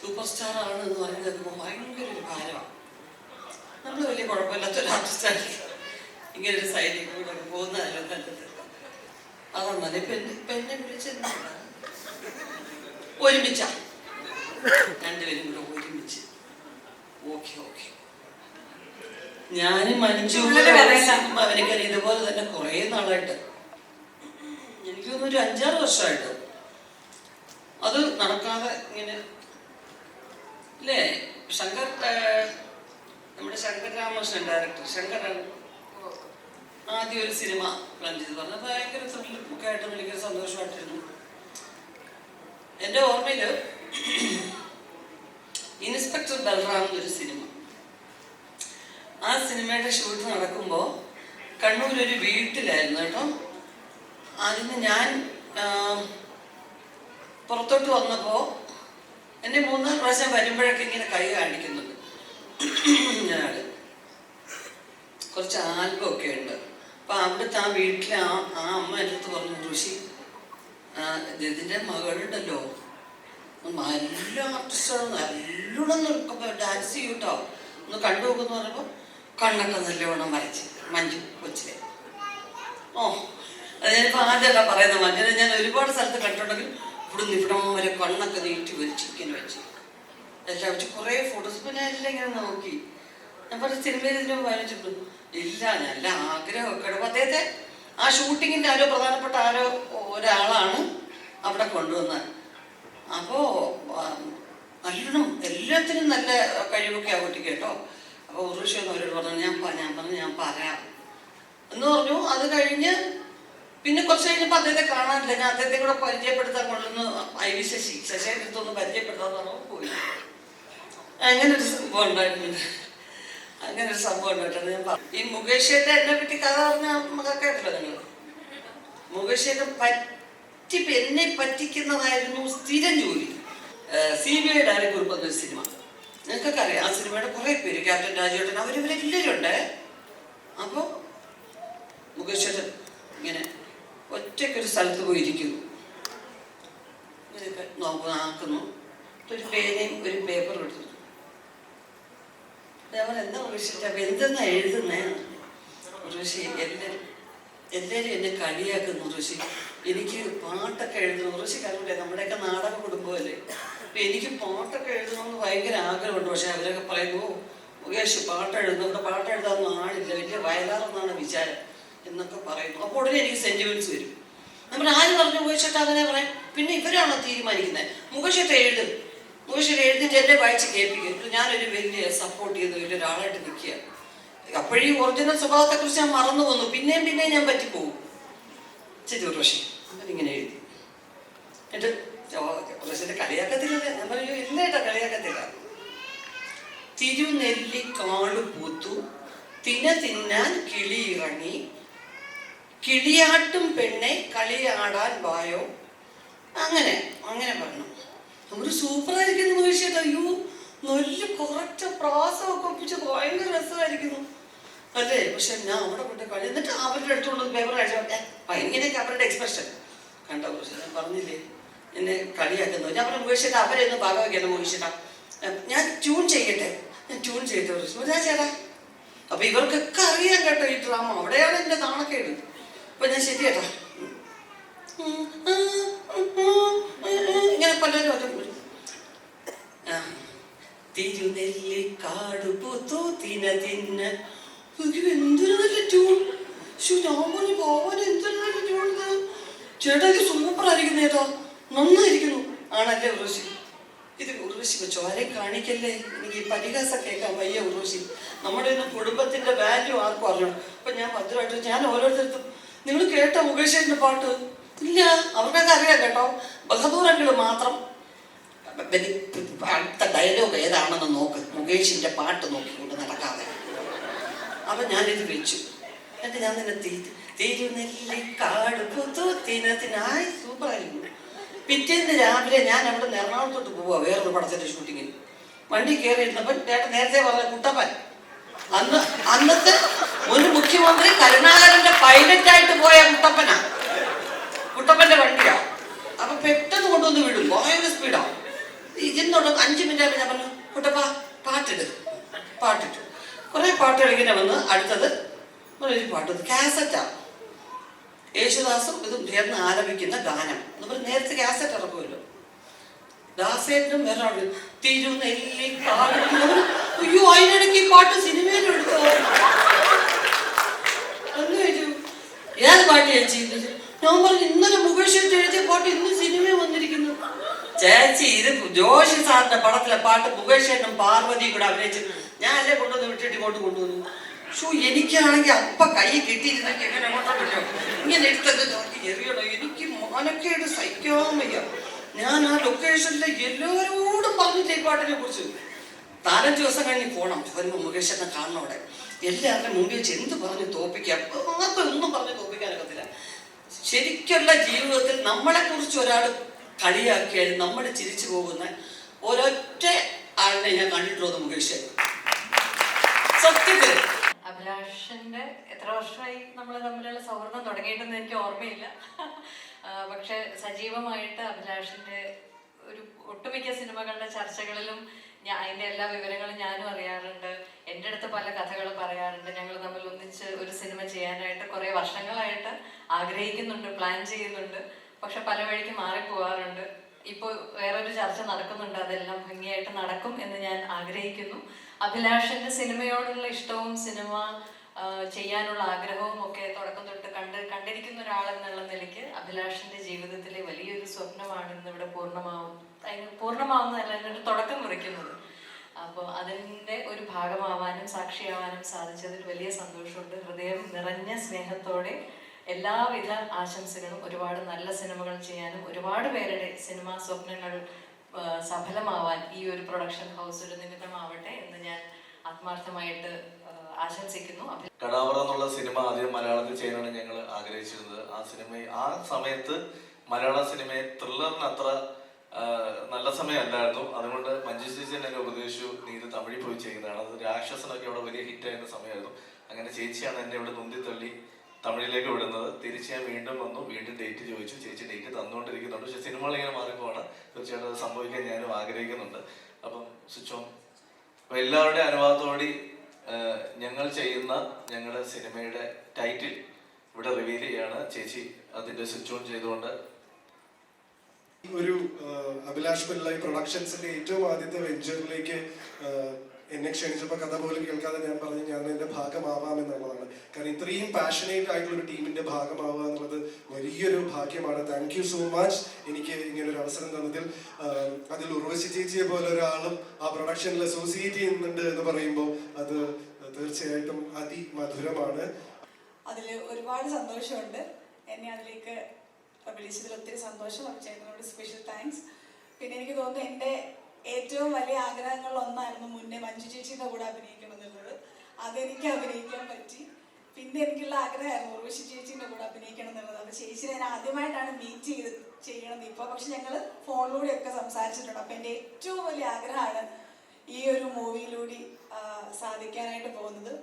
Super star ആണ് എന്ന് പറഞ്ഞു കേൾക്കുമ്പോൾ ഭയങ്കര ഒരു ഭാരമാണ്. നമ്മൾ വലിയ കുഴപ്പമില്ലാത്തൊരു ആർട്ടിസ്റ്റാണ്. ഇങ്ങനെ ഒരു സൈഡിൽ കൂടെ പോകുന്നതല്ല നല്ലത്. അതാണ് ഇപ്പം എന്നെ വിളിച്ചെന്താ ഒരുമിച്ച രണ്ടുപേരും കൂടെ ഒരുമിച്ച്. Okay okay. ഞാനും മഞ്ജു അവനൊക്കെ ഇതുപോലെ തന്നെ കുറേ നാളായിട്ട്, എനിക്ക് തോന്നുന്നു ഒരു 5-6 വർഷമായിട്ട് അത് നടക്കാതെ ഇങ്ങനെ അല്ലേ. ശങ്കർ, നമ്മുടെ ശങ്കർ രാമകൃഷ്ണൻ ഡയറക്ടർ ശങ്കറാണ് ആദ്യം ഒരു സിനിമ പ്ലാൻ ചെയ്ത് പറഞ്ഞത്. ഭയങ്കര ത്രില്ലൊക്കെ ആയിട്ട് ഭയങ്കര സന്തോഷമായിട്ടിരുന്നു. എൻ്റെ ഓർമ്മയിൽ ഇൻസ്പെക്ടർ ബൽറാം എന്നൊരു സിനിമ, ആ സിനിമയുടെ ഷൂട്ട് നടക്കുമ്പോൾ കണ്ണൂരൊരു വീട്ടിലായിരുന്നു കേട്ടോ. അതിന് ഞാൻ പുറത്തോട്ട് വന്നപ്പോൾ എന്നെ 3 പ്രാവശ്യം വരുമ്പോഴൊക്കെ ഇങ്ങനെ കൈ കാണിക്കുന്നുണ്ട്. ഞാൻ കുറച്ച് ആൽബം ഒക്കെ ഉണ്ട്. അപ്പം അവിടുത്തെ ആ വീട്ടിലെ ആ അമ്മ എൻ്റെ അടുത്ത് പറഞ്ഞു, ഋഷി ഇതിൻ്റെ മകളുണ്ടല്ലോ നല്ല ആർട്ടിസ്റ്റാണ്, നല്ലോണം ഡാൻസ് ചെയ്യൂട്ടോ, ഒന്ന് കണ്ടു നോക്കുമെന്ന് പറഞ്ഞപ്പോൾ കണ്ണൊക്കെ നല്ലോണം വരച്ച് മഞ്ജു കൊച്ചിലെ. ഓ അത് ഞാനിപ്പോൾ ആദ്യമല്ല പറയുന്നത്. മഞ്ജുനെ ഞാൻ ഒരുപാട് സ്ഥലത്ത് കണ്ടിട്ടുണ്ടെങ്കിൽ ഇവിടുന്ന് ഇവിടം വരെ കണ്ണൊക്കെ നീട്ടി വരച്ച് ഇങ്ങനെ വെച്ച് എല്ലാം വെച്ച് കുറേ ഫോട്ടോസ്. ഇപ്പം ഞാൻ എല്ലാം ഇങ്ങനെ നോക്കി. ഞാൻ പറഞ്ഞ സിനിമയിൽ ഇതിന് വായിച്ചിട്ടുണ്ട്. ഇല്ല, നല്ല ആഗ്രഹമൊക്കെ ഉണ്ട്. അപ്പം അദ്ദേഹത്തെ ആ ഷൂട്ടിങ്ങിൻ്റെ ആരോ പ്രധാനപ്പെട്ട ഒരാളാണ് അവിടെ കൊണ്ടുവന്നത്. അപ്പോൾ നല്ലോണം എല്ലാത്തിനും നല്ല കഴിവൊക്കെ ആ കുട്ടിക്ക് കേട്ടോ. അപ്പോൾ ഉറുഷി ഒന്ന് അവരോട് പറഞ്ഞു, ഞാൻ പറയാം എന്ന് പറഞ്ഞു. അത് കഴിഞ്ഞ് പിന്നെ കുറച്ച് കഴിഞ്ഞപ്പോൾ അദ്ദേഹത്തെ കാണാനില്ല. ഞാൻ അദ്ദേഹത്തെ കൂടെ പരിചയപ്പെടുത്താൻ കൊണ്ടുവന്ന് IV ശശിയുടെ അടുത്തൊന്ന് പരിചയപ്പെടുത്താൻ പറഞ്ഞു പോയി. അങ്ങനൊരു സംഭവം ഉണ്ടായിട്ടുണ്ട്. അങ്ങനൊരു സംഭവം ഉണ്ടായിട്ടുണ്ട്. ഞാൻ പറഞ്ഞു ഈ മുകേഷ് ചേട്ടൻ എന്നെ പറ്റി കഥ പറഞ്ഞാൽ നമുക്ക് കേട്ടല്ലോ നിങ്ങൾ. മുകേഷ് ചേട്ടൻ എന്നെ പറ്റിക്കുന്നതായിരുന്നു സ്ഥിരം ജോലി. CBI ഡയറക്ടർ എന്നൊരു സിനിമ നിങ്ങൾക്കൊക്കെ അറിയാം. ആ സിനിമയുടെ കുറേ പേര്, ക്യാപ്റ്റൻ രാജേട്ടൻ, അവരിവരെല്ലാവരും ഉണ്ട്. അപ്പോൾ മുകേഷ് ചേട്ടൻ ഇങ്ങനെ ഒറ്റയ്ക്കൊരു സ്ഥലത്ത് പോയിരിക്കുന്നു, ഇങ്ങനെയൊക്കെ ആക്കുന്നു. ഒരു പേനയും ഒരു പേപ്പറും എടുത്തു. ഞാൻ എന്താ ഉറവിച്ചിട്ട് അപ്പം എന്തെന്നാ എഴുതുന്നേ? ഋഷി എല്ലാവരും എന്നെ കളിയാക്കുന്നു. ഋഷി എനിക്ക് പാട്ടൊക്കെ എഴുതണം. ഋഷി കണ്ടില്ലേ, നമ്മുടെയൊക്കെ നാടക കുടുംബമല്ലേ. അപ്പം എനിക്ക് പാട്ടൊക്കെ എഴുതണമെന്ന് ഭയങ്കര ആഗ്രഹമുണ്ട്. പക്ഷെ അവരൊക്കെ പറയുന്നു, മുകേഷ് പാട്ട് എഴുതുന്നു, ഇവിടെ പാട്ട് എഴുതാനൊന്നും ആളില്ല, വലിയ വയലാറെന്നാണ് വിചാരം എന്നൊക്കെ പറയുന്നു. അപ്പോൾ ഉടനെ എനിക്ക് സെൻറ്റിമെൻറ്റ്സ് വരും. നമ്മൾ ആര് പറഞ്ഞു മുകേഷ് ചേട്ടാ അങ്ങനെ പറയാം? പിന്നെ ഇവരാണോ തീരുമാനിക്കുന്നത്? മുകേഷ് ചേട്ടാ എഴുതും, മുകേഷ് ചേട്ടാ എഴുതിയിട്ട് എന്നെ വായിച്ച് കേൾപ്പിക്കും. ഞാനൊരു വലിയ സപ്പോർട്ട് ചെയ്ത് വലിയൊരാളായിട്ട് നിൽക്കുക. അപ്പോഴീ ഒറിജിനൽ സ്വഭാവത്തെക്കുറിച്ച് ഞാൻ മറന്നു പോന്നു. പിന്നെയും ഞാൻ പറ്റിപ്പോകും. ശരി ഉർവശി അവരിങ്ങനെ എഴുതി. എന്നിട്ട് ഉർവശിൻ്റെ കളിയാക്കത്തില്ല. ഞാൻ പറയൂ, ഇല്ല കേട്ടോ കളിയാക്കത്തില്ല. തിരുനെല്ലിക്കാട് പൂത്തു, തിന്നാൻ കിളി ഇറങ്ങി, കിളിയാട്ടും പെണ്ണെ കളിയാടാൻ വായോ. അങ്ങനെ പറഞ്ഞു. ഒരു സൂപ്പറായിരിക്കുന്നു മുകേഷ് ചേട്ടാ. അയ്യോ നല്ല കുറച്ച് പ്രാസമൊക്കെ ഒപ്പിച്ച് ഭയങ്കര രസമായിരിക്കുന്നു അല്ലേ. പക്ഷെ ഞാൻ അവിടെ കൊണ്ട് കളി. എന്നിട്ട് അവരുടെ അടുത്തുള്ള പേപ്പർ കഴിച്ച ഇങ്ങനെയൊക്കെ അവരുടെ എക്സ്പ്രഷൻ കണ്ട. ഞാൻ പറഞ്ഞില്ലേ എന്നെ കളിയാക്കുന്നു. ഞാൻ പറഞ്ഞു മുകേഷ് ചേട്ടാ അവരെ ഒന്ന് ഭാഗവയ്ക്കല്ലോ മുകേഷ് ചേട്ടാ, ഞാൻ ട്യൂൺ ചെയ്യട്ടെ ഞാൻ ചേട്ടാ. അപ്പൊ ഇവർക്കൊക്കെ അറിയാൻ കേട്ടോ ഈ ഡ്രാമ. അവിടെയാണ് എൻ്റെ നാണക്കേട്. അപ്പൊ ഞാൻ ശരി ചേട്ടാ ഇങ്ങനെ പലരും അത് തിരുനെല്ലിക്കാട് പൂത്തു തിന്ന. എന്തൊരു നല്ല ട്യൂൺ. ഞാൻ പറഞ്ഞു പോവാൻ എന്തൊരു നല്ല ട്യൂൺ. ചേട്ടാ ഇത് സൂപ്പറായിരിക്കുന്നു ചേട്ടാ, നന്നായിരിക്കുന്നു. ആണല്ലേ ഉർവശി? ഇത് ഉർവശി ചോരെ കാണിക്കല്ലേ. എനിക്ക് ഈ പരിഹാസം കേൾക്കാൻ വയ്യ ഉർവശി. നമ്മുടെ ഇന്ന് കുടുംബത്തിന്റെ വാല്യൂ ആർക്കും അറിയണം. അപ്പൊ ഞാൻ ഭദ്രമായിട്ട് ഞാൻ ഓരോരുത്തർക്കും, നിങ്ങൾ കേട്ടോ മുകേഷിന്റെ പാട്ട്? ഇല്ല, അവർക്കൊക്കെ അറിയാം കേട്ടോ. ബഹദൂറങ്കിള് മാത്രം അടുത്ത ഡയലോഗ് ഏതാണെന്ന് നോക്ക്, മുകേഷിന്റെ പാട്ട് നോക്കിക്കൊണ്ട് നടക്കാതെ. അപ്പൊ ഞാനിത് വെച്ചു. എന്നിട്ട് ഞാൻ നിന്നെ തിരുനെല്ലിക്കാട് പൂത്തു തിന്നായി സൂപ്പറായിരുന്നു. പിറ്റേന്ന് രാവിലെ ഞാൻ അവിടെ നിന്ന് എറണാകുളത്തോട്ട് പോവാ വേറൊരു പടത്തിന്റെ ഷൂട്ടിങ്ങിന്. വണ്ടി കയറിയിരുന്നപ്പോൾ ചേട്ടൻ നേരത്തെ പറഞ്ഞ കുട്ടപ്പൻ, അന്നത്തെ മുൻ മുഖ്യമന്ത്രി കരുണാകരന്റെ പൈലറ്റായിട്ട് പോയ കുട്ടപ്പന്റെ വണ്ടിയാ. അപ്പൊ പെട്ടെന്ന് കൊണ്ടുവന്ന് വിടും, ഭയങ്കര സ്പീഡാ. ഇതിന്നോട് 5 മിനിറ്റ് ആകുമ്പോൾ ഞാൻ പറഞ്ഞു കുട്ടപ്പാ പാട്ടിട്ടു കുറേ പാട്ടുകൾ ഇങ്ങനെ വന്ന് അടുത്തത് ഒരു പാട്ട് കാസറ്റാണ്. യേശുദാസും ഇതും ചേർന്ന് ആലപിക്കുന്ന ഗാനം നമ്മൾ നേരത്തെ കാസറ്റ് ഇറക്കുമല്ലോ. ദാസേട്ടനും വേറെ ആള് തിരുനെല്ലിക്കാട്. അയ്യോ അതിനിടയ്ക്ക് ഈ പാട്ട് സിനിമയിലും എടുത്തോ എന്ന് ചോദിച്ചു. ഏത് പാട്ട് ചേച്ചി? ഞാൻ പറഞ്ഞു ഇന്നലെ മുകേഷ് എഴുതിയ പാട്ട് ഇന്ന് സിനിമയിൽ വന്നിരിക്കുന്നു. ചേച്ചി ഇത് ജോഷി സാറിന്റെ പടത്തിലെ പാട്ട് മുകേഷേനും പാർവതിയും കൂടെ അഭിനയിച്ചു. ഞാൻ അല്ലേ കൊണ്ടുവന്ന് വിട്ടിട്ട് കൊണ്ടുവന്നു. ഷോ എനിക്കാണെങ്കിൽ അപ്പ കൈ കിട്ടിയിരുന്നെങ്കിൽ എങ്ങനെ അങ്ങോട്ടോ ഇങ്ങനെ എടുത്തൊക്കെ നോക്കി എറിയണോ. എനിക്ക് മാനക്കേട് സഹിക്കാൻ വയ്യ. ഞാൻ ആ ലൊക്കേഷനിലെ എല്ലാവരോടും പറഞ്ഞില്ല ഈ പാട്ടിനെ കുറിച്ച്. 4-5 ദിവസം കഴിഞ്ഞ് പോകണം. വരുമ്പോൾ മുകേഷനെ കാണണം. അവിടെ എല്ലാവരുടെയും മുമ്പിൽ വെച്ച് എന്ത് പറഞ്ഞ് തോപ്പിക്കാം? ഒന്നും പറഞ്ഞ് തോപ്പിക്കാനൊക്കത്തില്ല. ശരിക്കുള്ള ജീവിതത്തിൽ നമ്മളെ കുറിച്ച് ഒരാൾ കളിയാക്കിയാലും നമ്മൾ ചിരിച്ചു പോകുന്ന ഒരൊറ്റ ആളിനെ ഞാൻ കണ്ടിട്ടുള്ളത് മുകേഷ്. സത്യത്തിൽ അഭിലാഷിന്റെ എത്ര വർഷമായി നമ്മൾ തമ്മിലുള്ള സൗഹൃദം തുടങ്ങിയിട്ടെന്ന് എനിക്ക് ഓർമ്മയില്ല. പക്ഷെ സജീവമായിട്ട് അഭിലാഷിന്റെ ഒരു ഒട്ടുമിക്ക സിനിമകളുടെ ചർച്ചകളിലും അതിന്റെ എല്ലാ വിവരങ്ങളും ഞാനും അറിയാറുണ്ട്. എൻ്റെ അടുത്ത് പല കഥകൾ പറയാറുണ്ട്. ഞങ്ങൾ തമ്മിൽ ഒന്നിച്ച് ഒരു സിനിമ ചെയ്യാനായിട്ട് കുറെ വർഷങ്ങളായിട്ട് ആഗ്രഹിക്കുന്നുണ്ട്, പ്ലാൻ ചെയ്യുന്നുണ്ട്. പക്ഷെ പല വഴിക്ക് മാറിപ്പോവാറുണ്ട്. ഇപ്പോൾ വേറൊരു ചർച്ച നടക്കുന്നുണ്ട്. അതെല്ലാം ഭംഗിയായിട്ട് നടക്കും എന്ന് ഞാൻ ആഗ്രഹിക്കുന്നു. അഭിലാഷിന്റെ സിനിമയോടുള്ള ഇഷ്ടവും സിനിമ ചെയ്യാനുള്ള ആഗ്രഹവും ഒക്കെ തുടക്കം തൊട്ട് കണ്ടിരിക്കുന്ന ഒരാളെന്നുള്ള നിലയ്ക്ക് അഭിലാഷിന്റെ ജീവിതത്തിലെ വലിയൊരു സ്വപ്നമാണ് ഇന്ന് ഇവിടെ പൂർണ്ണമാവുന്നതല്ല, അതിനൊരു തുടക്കം കുറിക്കുന്നത്. അപ്പോൾ അതിൻ്റെ ഒരു ഭാഗമാവാനും സാക്ഷിയാവാനും സാധിച്ചതിൽ വലിയ സന്തോഷമുണ്ട്. ഹൃദയം നിറഞ്ഞ സ്നേഹത്തോടെ എല്ലാവിധ ആശംസകളും. ഒരുപാട് നല്ല സിനിമകൾ ചെയ്യാനും ഒരുപാട് പേരുടെ സിനിമാ സ്വപ്നങ്ങൾ സഫലമാവാൻ ഈ ഒരു പ്രൊഡക്ഷൻ ഹൗസ് ഒരു നിമിത്തമാവട്ടെ എന്ന് ഞാൻ ആത്മാർത്ഥമായിട്ട് ആശംസിക്കുന്നു. കടാവറ എന്നുള്ള സിനിമ ആദ്യം മലയാളത്തിൽ ചെയ്യാനാണ് ഞങ്ങൾ ആഗ്രഹിച്ചിരുന്നത്. ആ സമയത്ത് മലയാള സിനിമയെ ത്രില്ലറിന് അത്ര നല്ല സമയമല്ലായിരുന്നു. അതുകൊണ്ട് മഞ്ജു ചേച്ചി എന്നെ ഉപദേശിച്ചു, നീ ഇത് തമിഴിൽ പോയി ചെയ്യുന്നതാണ്. അത് രാക്ഷസനൊക്കെ അവിടെ വലിയ ഹിറ്റായിരുന്ന സമയമായിരുന്നു. അങ്ങനെ ചേച്ചിയാണ് എന്നെ ഇവിടെ മുന്തിത്തള്ളി തമിഴിലേക്ക് വിടുന്നത്. തിരിച്ച് ഞാൻ വീണ്ടും വന്നു, വീണ്ടും ഡേറ്റ് ചോദിച്ചു. ചേച്ചി ഡേറ്റ് തന്നുകൊണ്ടിരിക്കുന്നുണ്ട്. പക്ഷെ സിനിമകൾ ഇങ്ങനെ മാറിപ്പോവാണ്. തീർച്ചയായിട്ടും അത് സംഭവിക്കാൻ ഞാനും ആഗ്രഹിക്കുന്നുണ്ട്. അപ്പം സ്വിച്ച് ഓൺ. അപ്പൊ എല്ലാവരുടെയും അനുവാദത്തോടെ ഞങ്ങൾ ചെയ്യുന്ന ഞങ്ങളുടെ സിനിമയുടെ ടൈറ്റിൽ ഇവിടെ റിവീൽ ചെയ്യാണ്. ചേച്ചി അതിന്റെ സ്വിച്ച് ഓൺ ചെയ്തുകൊണ്ട് ഒരു അഭിലാഷ് പിള്ളൈ പ്രൊഡക്ഷൻസിന്റെ ഏറ്റവും ആദ്യത്തെ വെഞ്ചറിലേക്ക് എന്നെ ക്ഷണിച്ചപ്പോൾ കഥ പോലും കേൾക്കാതെ ഞാൻ പറഞ്ഞു ഞാൻ എന്റെ ഭാഗമാവാം എന്നുള്ളതാണ്. കാരണം ഇത്രയും പാഷനേറ്റ് ആയിട്ടുള്ള ഒരു ടീമിന്റെ ഭാഗമാവുക എന്നുള്ളത് വലിയൊരു ഭാഗ്യമാണ്. താങ്ക് യു സോ മച്ച് എനിക്ക് ഇങ്ങനൊരു അവസരം തന്നതിൽ. അതിൽ ഉർവശി ചേച്ചിയെ പോലെ ഒരാളും ആ പ്രൊഡക്ഷനിൽ അസോസിയേറ്റ് ചെയ്യുന്നുണ്ട് എന്ന് പറയുമ്പോൾ അത് തീർച്ചയായിട്ടും അതിമധുരമാണ്. അതിൽ ഒരുപാട് സന്തോഷമുണ്ട്. എന്നെ അതിലേക്ക് വിളിച്ചതിൽ ഒത്തിരി സന്തോഷം. ചേട്ടനോട് സ്പെഷ്യൽ താങ്ക്സ്. പിന്നെ എനിക്ക് തോന്നുന്നു എൻ്റെ ഏറ്റവും വലിയ ആഗ്രഹങ്ങളിൽ ഒന്നായിരുന്നു മുന്നേ മഞ്ജു ചേച്ചിയുടെ കൂടെ അഭിനയിക്കണം എന്നുള്ളത്. അതെനിക്ക് അഭിനയിക്കാൻ പറ്റി. പിന്നെ എനിക്കുള്ള ആഗ്രഹമായിരുന്നു ഉർവശി ചേച്ചീൻ്റെ കൂടെ അഭിനയിക്കണം എന്നുള്ളത്. അത് ചേച്ചിനെ ഞാൻ ആദ്യമായിട്ടാണ് മീറ്റ് ചെയ്യണത് ഇപ്പോൾ. പക്ഷെ ഞങ്ങൾ ഫോണിലൂടെയൊക്കെ സംസാരിച്ചിട്ടുണ്ട്. അപ്പം എൻ്റെ ഏറ്റവും വലിയ ആഗ്രഹമാണ് ഈ ഒരു മൂവിയിലൂടെ സാധിക്കാനായിട്ട് പോകുന്നത്.